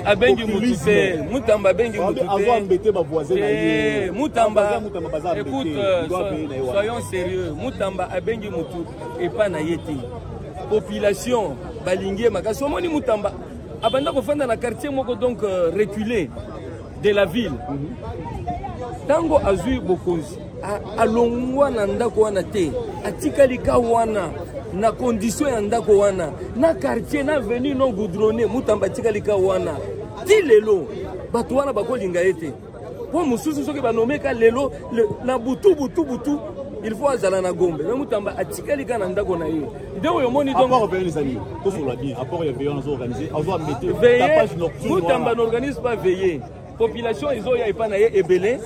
abengi mutute mutamba bengi mutute mutamba écoute soyons sérieux mutamba abengi mutu et pas na yeti population balingie makasi omoni mutamba abanda kofanda na quartier moko donc reculé de la ville tango azui bokonzi alongwa na ndako wana te atikali ka wana na condition ya ndako wana na quartier na avenue non goudronné mutamba atikali ka wana ti lelo bato wana bakolinga ete po mususu soki banomeka lelo na butu il faut azala na gombe mais mutamba atikali ka na ndako na ye nde oyo moni donc mutamba n'organise pas veiller population ils ont ya pas na ye ebele.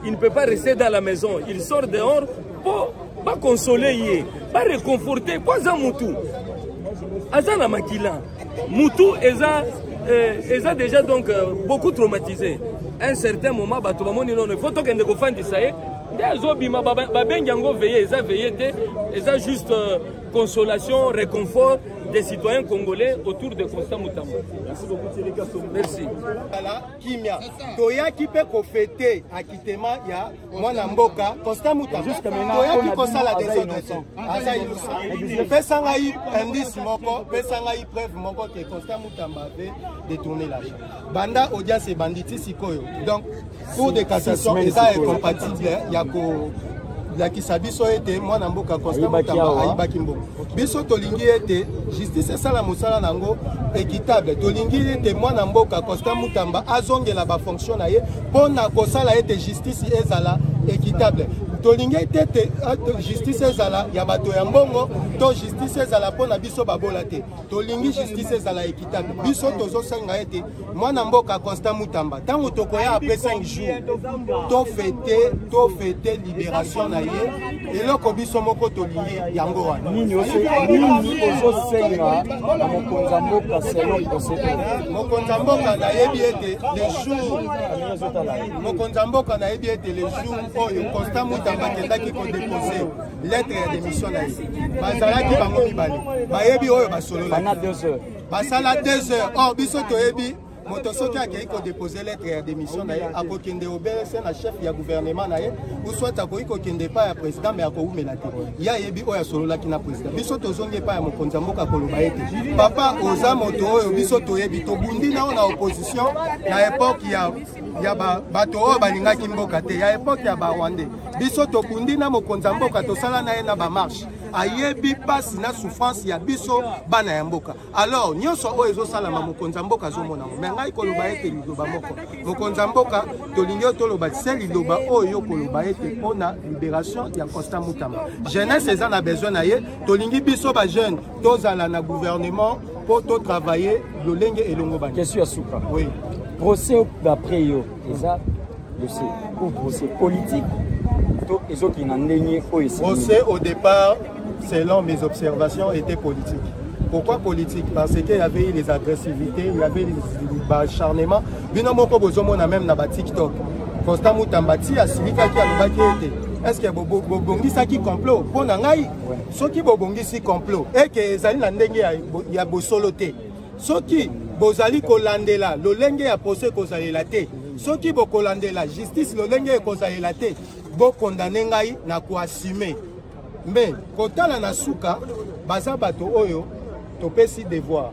Il ne peut pas rester dans la maison. Il sort dehors pour pas consoler, pas réconforter. Quoi ça Moutou? Azana Makila. Moutou est déjà donc beaucoup traumatisé. À un certain moment, il faut que nous fassions ça. Ils ont juste consolation, réconfort des citoyens congolais autour de Constant Mutamba. Merci beaucoup, Télé. Merci. Voilà, Kimia. Toya qui peut fêter acquittement, il y a Mwana Mboka, Constant Mutamba. Jusqu'à maintenant, Toya qui peut la désordre. Asa illustre. Pesangaï, indice moko, Pesangaï preuve moko que Constant Mutamba avait détourné l'argent. Banda, audience et banditi sikoyo. Donc, pour des cassations, ça est compatible. Il y a Yakisa biso ete mwana mboka Constant Mutamba ayibaki mbongo biso tolingi ete justice esala mosala nango équitable tolingi ete mwana mboka Constant Mutamba azongela ba fonction na ye pona kosala ete justice ezala équitable tolingi ete justice ezala ya bato ya mbongo to justice ezala pona biso babola te tolingi justice ezala équitable biso tozosenga ete mwana mboka Constant Mutamba tango tokoya après 5 jours to fêter libération na et là, comme ils sont moko tolingi yango wana. Nini ozosenga na mokonzamboka selon procédure. Mokonzamboka na yebi ete les jours. Mokonzamboka na yebi ete les jours oyo Constant Mutamba kendaki ko déposer lettre ya démission na ye. Bazalaki bango mibale. Ba yebi oyo basolo la. Bana 2 heures. Basala 2 heures. Oh biso to yebi moto soki akei ko déposer lettre ya démission na ye akokende obese na chef ya gouvernement na ye ou soit akoki kokende pa ya président mais akoumela te ya yebi oyo asololaki na président biso tozongi pa ya mokonzi mboka koloba ete papa oza moto oyo biso toyebi tobundi na na opposition na époque ya bato oyo balingaki mboka te ya époque ya Rwanda biso tobundi na mokonzi mboka tosala na ye na ba marche ayebi pasi na souffrance ya biso bana ya mboka alors nyonso oyo ezosalama mokonzi mboka azomona mais ngai koloba ete liloba moko mokonzi mboka tolingi toloba se liloba oyo koloba ete mpona libération ya Constant Mutamba jeunesse eza na besoin na ye tolingi biso ba jeune tozala na gouvernement pour to travailler lolenge elongo bana question asuka oui procès d'après yo eza dossier ou procès politique to ezoki na ndenge oyo procès au départ selon mes observations était politique. Pourquoi politique? Parce qu'il y avait les agressivités, il y avait les acharnements. Binomoko bozomona même na TikTok. Constant Mutamba ti asilika ki alobaki ete. Est-ce que bobongi saki complot? Pona ngai soki bobongi si complot et que ezali na ndenge ya bosolo te. Soki bozali kolandela lolenge ya procès kozalela te. Soki bokolandela justice lolenge kozalela te. Bo condamner ngai na ko assumer. Mais kotala na suka baza bato oyo topesi devoir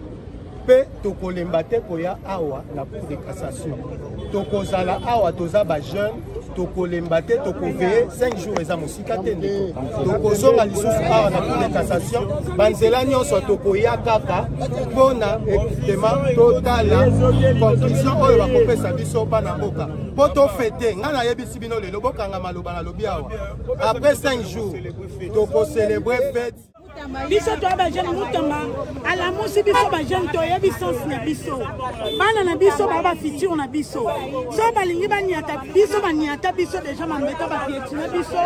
pe tokolemba te koya awa na cour de cassation tokozala awa toza ba jeune tokolemba te tokoveye 5 jours eza mosika te ndeko tokozonga lisusu awa na cour de cassation banzela nyonso tokoya kaka mpona évidemment totala conclusion oyo bakopesa biso pa na mboka po tofete nga nayebisi bino lelo bokanga maloba na lobi awa après 5 jours tokocélébrer fête biso to ba jeune Mutamba ala musi biso ba jeune to yebi sens na biso bana na biso ba futur na biso so balingi banyata biso déjà mambeta ba piétiner biso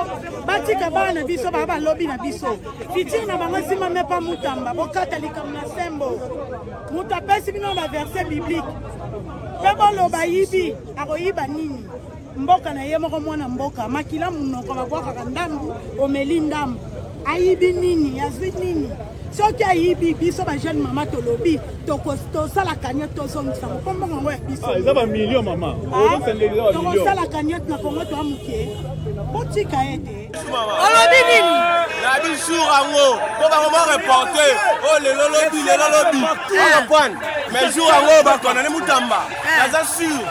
batika bana biso ba lobi na biso futur na bango sima me pa Mutamba bokata likam na sembo mutapesi bino ba verset biblique pe loba yibi akoyiba nini mboka na ye moko mwana mboka makila munoko bakwaka ndambu omeli ndambu ayibi nini yazwi nini soki ayibi biso bajeune mama tolobi tosala cagnotte tozongisa kombo ngo ya biso eza ba million mama tokosala cagnotte na kongo toamukie botika ete olobi nini na bijour yango po bango reporte o lelo lobi comprendre mais jour yango bakondane Mutamba naza sûr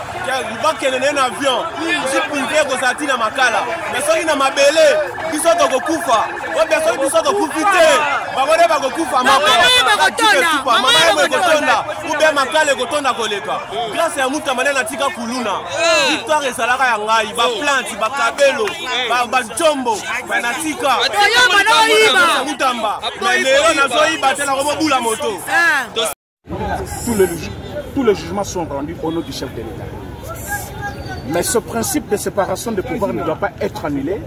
bakende na avion si privé kozala tina makala mais soki na mabele biso tokokufa o biso biso tokufi te bango nde bakokufa mama ekotonda ube makala ekotonda koleka grâce ya Mutamba nde natika kuluna victoire ezalaka ya ngai baplante bakabelo bajombo banatika Mutamba mais lelo nazoyiba te nakomobula moto. Tous les jugements sont rendus au nom du chef de l'État. Mais ce principe de séparation de pouvoir ne doit pas être annulé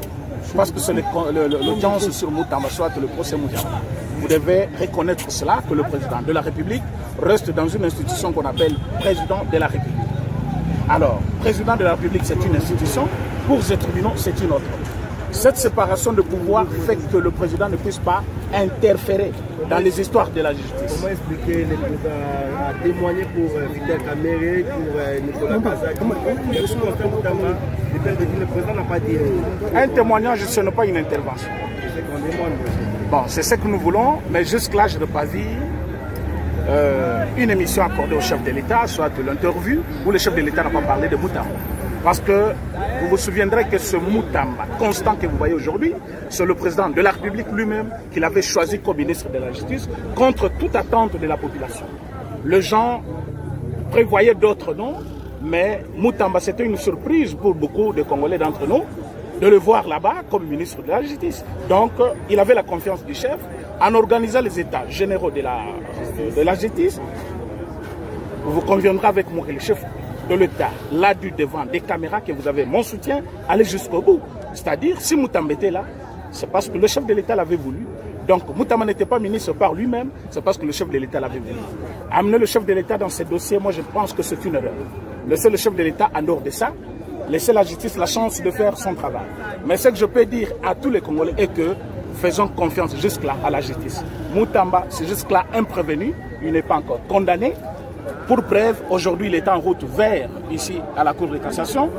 parce que c'est l'audience sur Mutamba, soit le procès Mutamba. Vous devez reconnaître cela, que le président de la République reste dans une institution qu'on appelle président de la République. Alors, président de la République, c'est une institution, pour ces tribunaux, c'est une autre. Cette séparation de pouvoir fait que le président ne puisse pas interférer dans les histoires de la justice. Comment expliquer le président a témoigné pour Vital Kamere, pour Nicolas Kazak? Le président n'a pas dit. Un témoignage, ce n'est pas une intervention. Bon, c'est ce que nous voulons, mais jusque-là, je n'ai pas vu une émission accordée au chef de l'État, soit de l'interview, où le chef de l'État n'a pas parlé de Mutamba. Parce que vous vous souviendrez que ce Mutamba constant que vous voyez aujourd'hui, c'est le président de la République lui-même qui l'avait choisi comme ministre de la Justice contre toute attente de la population. Les gens prévoyaient d'autres noms, mais Mutamba, c'était une surprise pour beaucoup de Congolais d'entre nous de le voir là-bas comme ministre de la Justice. Donc, il avait la confiance du chef en organisant les états généraux de la justice. Vous conviendrez avec moi que le chef de l'État l'a dû devant des caméras que vous avez mon soutien, aller jusqu'au bout. C'est-à-dire, si Mutamba était là, c'est parce que le chef de l'État l'avait voulu. Donc, Mutamba n'était pas ministre par lui-même, c'est parce que le chef de l'État l'avait voulu. Amener le chef de l'État dans ces dossiers, moi je pense que c'est une erreur. Laisser le chef de l'État en dehors de ça, laisser la justice la chance de faire son travail. Mais ce que je peux dire à tous les Congolais est que faisons confiance jusque-là à la justice. Mutamba, c'est jusque-là un prévenu, il n'est pas encore condamné. Pour preuve, aujourd'hui, il est en route vers, ici, à la Cour de cassation.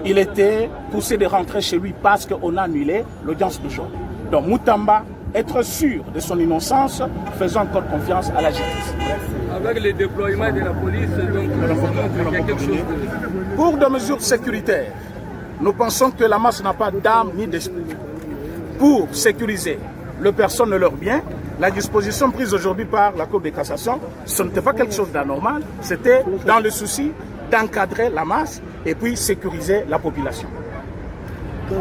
Il était poussé de rentrer chez lui parce qu'on a annulé l'audience du jour. Donc, Mutamba, être sûr de son innocence, faisons encore confiance à la justice. Avec le déploiement de la police, donc, il y a quelque chose. Pour des mesures sécuritaires, nous pensons que la masse n'a pas d'âme ni d'esprit. Pour sécuriser les personnes et leurs biens, la disposition prise aujourd'hui par la Cour de cassation, ce n'était pas quelque chose d'anormal, c'était dans le souci d'encadrer la masse et puis sécuriser la population. Nous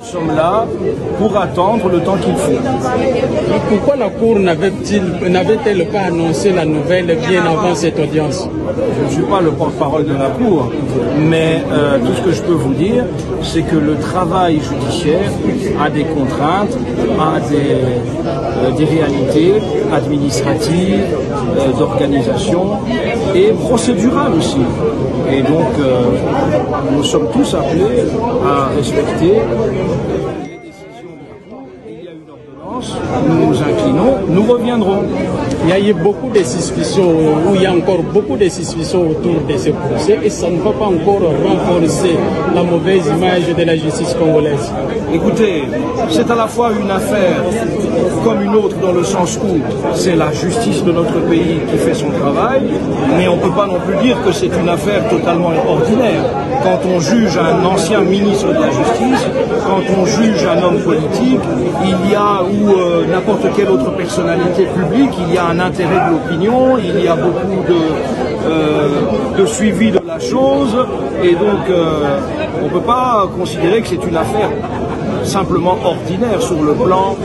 sommes là pour attendre le temps qu'il faut. Pourquoi la Cour n'avait-elle pas annoncé la nouvelle bien avant cette audience? Je ne suis pas le porte-parole de la Cour, mais tout ce que je peux vous dire, c'est que le travail judiciaire a des contraintes, a des réalités administratives, d'organisation et procédurales aussi. Et donc, nous sommes tous appelés à respecter les décisions de la Cour. Il y a une ordonnance, nous nous inclinons, nous reviendrons. Il y a eu beaucoup de suspicions, ou il y a encore beaucoup de suspicions autour de ce procès, et ça ne va pas encore renforcer la mauvaise image de la justice congolaise. Écoutez, c'est à la fois une affaire comme une autre dans le sens où c'est la justice de notre pays qui fait son travail, mais on ne peut pas non plus dire que c'est une affaire totalement ordinaire. Quand on juge un ancien ministre de la Justice, quand on juge un homme politique, il y a, ou n'importe quelle autre personnalité publique, il y a un intérêt de l'opinion, il y a beaucoup de suivi de la chose, et donc on ne peut pas considérer que c'est une affaire simplement ordinaire sur le plan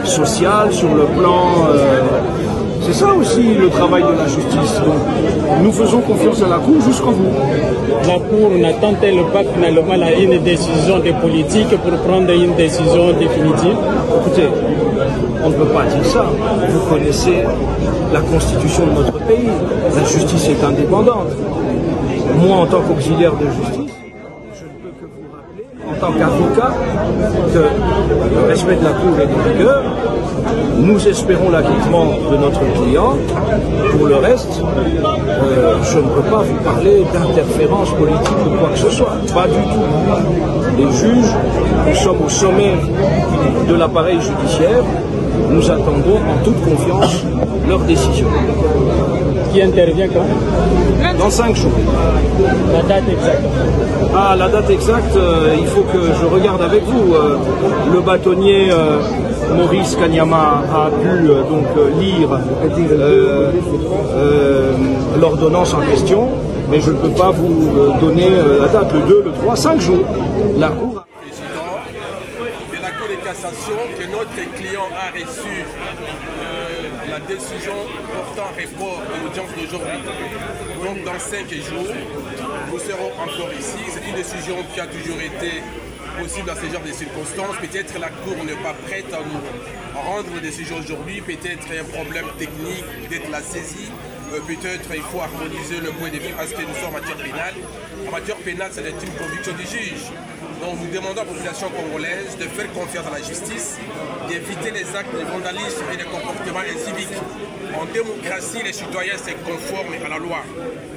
social, sur le plan... c'est ça aussi le travail de la justice. Donc, nous faisons confiance à la Cour jusqu'au bout. La Cour n'attend-elle pas finalement une décision des politiques pour prendre une décision définitive? Écoutez, on ne peut pas dire ça. Vous connaissez la constitution de notre pays. La justice est indépendante. Moi, en tant qu'auxiliaire de justice, je ne peux que vous rappeler, en tant qu'avocat que le respect de la Cour est de rigueur. Nous espérons l'acquittement de notre client. Pour le reste, je ne peux pas vous parler d'interférence politique ou quoi que ce soit. Pas du tout. Les juges, nous sommes au sommet de l'appareil judiciaire. Nous attendons en toute confiance leur décision. Qui intervient quand? Dans 5 jours. La date exacte? Ah, la date exacte, il faut que je regarde avec vous. Le bâtonnier Maurice Kanyama a pu donc lire l'ordonnance en question, mais je ne peux pas vous donner la date, le 2, le 3, 5 jours. La Cour de la Cour de cassation que notre client a reçu la décision portant report de l'audience d'aujourd'hui. Donc dans 5 jours, nous serons encore ici. C'est une décision qui a toujours été possible à ce genre de circonstances. Peut-être la Cour n'est pas prête à nous rendre une décision aujourd'hui. Peut-être un problème technique d'être la saisie. Peut-être il faut harmoniser le point de vue parce que nous sommes en matière pénale. En matière pénale, c'est une conviction du juge. Donc nous demandons à la population congolaise de faire confiance à la justice, d'éviter les actes de vandalisme et de comportements inciviques. En démocratie, les citoyens se conforment à la loi.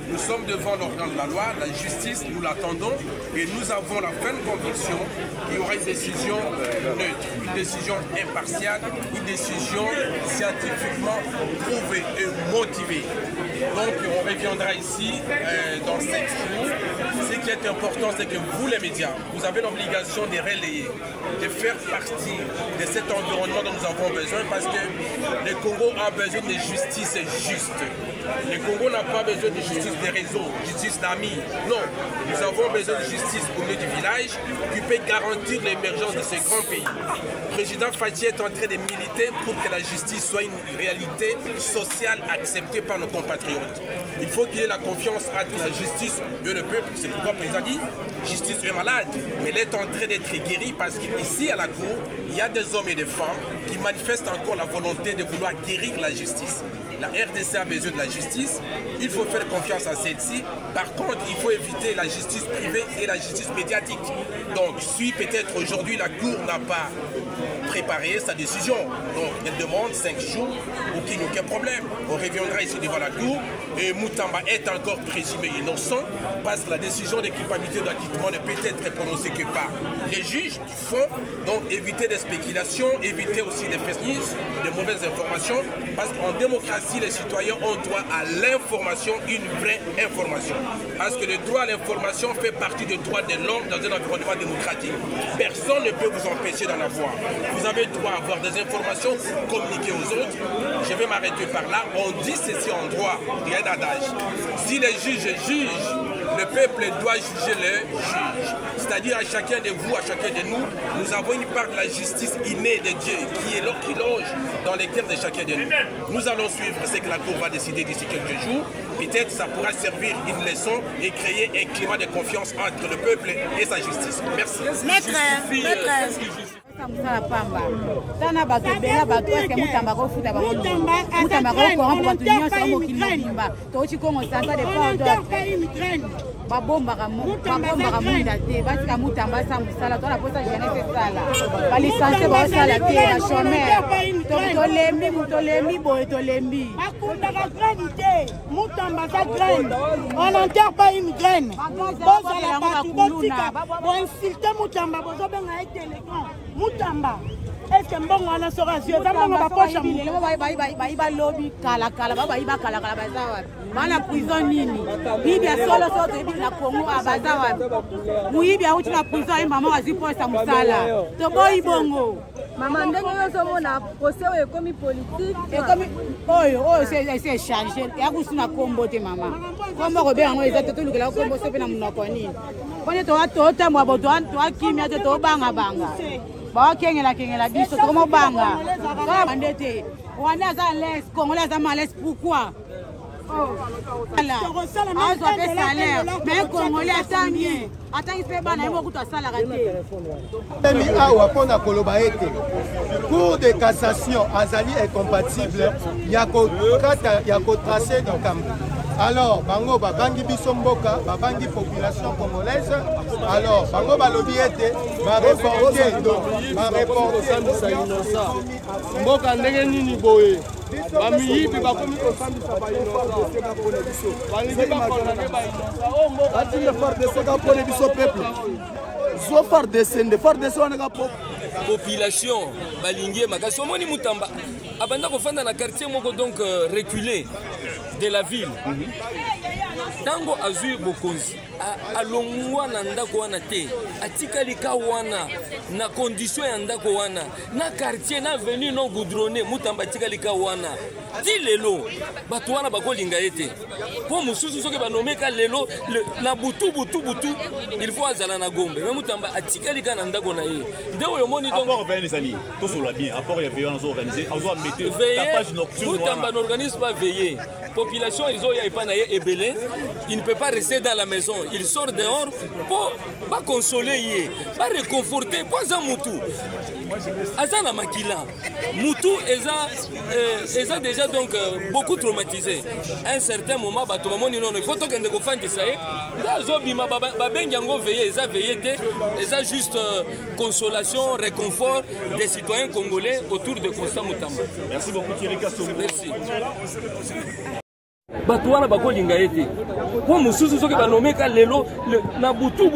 Nous sommes devant l'organe de la loi, la justice, nous l'attendons et nous avons la pleine conviction qu'il y aura une décision neutre, une décision impartiale, une décision scientifiquement prouvée et motivée. Donc on reviendra ici dans 5 jours. Ce qui est important, c'est que vous les médias, vous avez l'obligation de relayer, de faire partie de cet environnement dont nous avons besoin parce que le Congo a besoin de justice juste. Le Congo n'a pas besoin de justice des réseaux, justice d'amis. Non, nous avons besoin de justice au milieu du village qui peut garantir l'émergence de ce grand pays. Le président Fathi est en train de militer pour que la justice soit une réalité sociale acceptée par nos compatriotes. Il faut qu'il y ait la confiance entre la justice et le peuple. C'est pourquoi le président dit justice est malade, mais elle est en train d'être guérie parce qu'ici à la Cour, il y a des hommes et des femmes qui manifestent encore la volonté de vouloir guérir la justice. La RDC a besoin de la justice, il faut faire confiance à celle-ci. Par contre, il faut éviter la justice privée et la justice médiatique. Donc, si peut-être aujourd'hui la Cour n'a pas préparé sa décision, donc elle demande 5 jours pour qu'il n'y ait aucun problème. On reviendra ici devant la Cour et Moutamba est encore présumé innocent parce que la décision de culpabilité d'acquittement ne peut être prononcée que par les juges du fond. Donc, éviter des spéculations, éviter aussi des fake news, des mauvaises informations parce qu'en démocratie, les citoyens ont droit à l'information, une vraie information. Parce que le droit à l'information fait partie du droit de l'homme dans un environnement démocratique. Personne ne peut vous empêcher d'en avoir. Vous avez droit à avoir des informations, communiquer aux autres. Je vais m'arrêter par là. On dit ceci en droit, il y a un adage. Si les juges jugent, le peuple doit juger les juges. C'est-à-dire à chacun de vous, à chacun de nous, nous avons une part de la justice innée de Dieu qui loge dans les cœurs de chacun de nous. Nous allons suivre ce que la Cour va décider d'ici quelques jours. Peut-être ça pourra servir une leçon et créer un climat de confiance entre le peuple et sa justice. Merci. Mutamba pamba tana bato bela bato ake mutamba ko futa ba mutamba ko ko bato nyonso ko kinimba to chi Congo santa de pardon babomba ka munda te batika mutamba sa musala to la posa jeunesse sala ba licencié ba sala te la chômeur to lembi bo to lembi akunda ka graine te mutamba ka graine on n'enterre pas une graine boza la bato botika bo insulter mutamba bozo benga éléphant Moutamba, est-ce que bon on a sur radio dans ma poche ba lobby kala bazawa mala prison nini bibi solo sote bibi na Congo abazawa muibi auti na prison mama aziposa musala to boy bongo mama ndenge yoso mona procès oyo ekomi politique ekomi oyo c'est chargé ya kusuna kombo te mama kombo ko be yango ezate to lukela kombo sepe na munoko nini kone to tamwa bo to kimia te to banga ba kengela biso to mo banga ba bandete wana za les congolais za malaise pourquoi salaire mais congolais attendez attends pe bana yebo kuta salaire te mi awa pona koloba ete cour de cassation azali incompatible ya ko tracer du camp Alors, bango babangi biso mboka, babangi population congolaise. Alors, bango balobi ete ba reporter mboka ndenge nini boye. Bamiyibi bakomi kosambisa ba innocent. Balingi bakondane ba innocent. Oh mboka tinde FARDC ka pone biso peuple. Zo FARDC wana ka pop. Population balingi makasi omoni Mutamba abanda kofanda na quartier moko donc reculé de la ville. Tango azui bokonzi alongwa na ndako wana te atikalika wana na condition ya ndako wana na quartier na avenue non goudronné Mutamba atikalika wana ti lelo bato wana bakolinga ete po mususu soki banomeka lelo na butu il faut azala na Gombe mais Mutamba atikalika na ndako na ye nde oyo moni donc rapport organisé ali tout sur la bien rapport ya veillance organisé azo mettre tapage nocturne Mutamba n'organise pas veiller population ils ont ya epana ye ebele il ne peut pas rester dans la maison il sort dehors pour pas consoler ye pas réconforter pas un mutu azana makila mutu eza déjà donc beaucoup traumatisé à un certain moment bato bamoni non il faut que ndeko fandisa ye ndazo bima babengi yango veiller eza veiller te eza juste consolation réconfort des citoyens congolais autour de Constant Mutamba. Merci beaucoup Thierry Kasongo. Merci. Bato wana bakolinga ete po mususu soki banomeka lelo na butu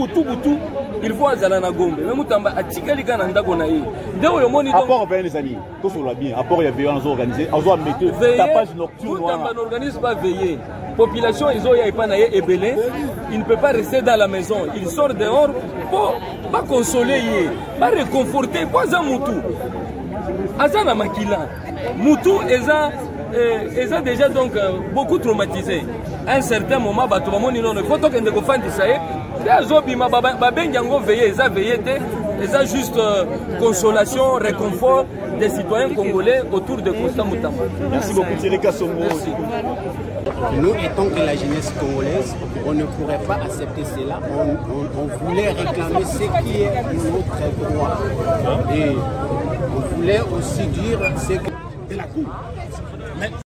il faut azala na Gombe mais Mutamba atikalika na ndako na ye nde oyo moni donc rapport avec les amis tout sur la bien rapport ya veillance organisé azo mettre tapage nocturne Mutamba n'organise pas veiller population ils ont ya epana ye ebele il ne peut pas rester dans la maison il sort dehors pour pas consoler ye pas réconforter pas un mutu azana makila mutu eza déjà donc beaucoup traumatisé. À un certain moment, bato bamoni non, il faut que ndeko fandisa ye. Azo bima babengi yango veiller, eza veiller te, eza juste consolation, réconfort des citoyens congolais autour de Constant Mutamba. Merci beaucoup Thierry Kasongo. Merci. Nous, étant que la jeunesse congolaise, on ne pourrait pas accepter cela. On voulait réclamer ce qui est notre droit. Et on voulait aussi dire ce que... De la cour.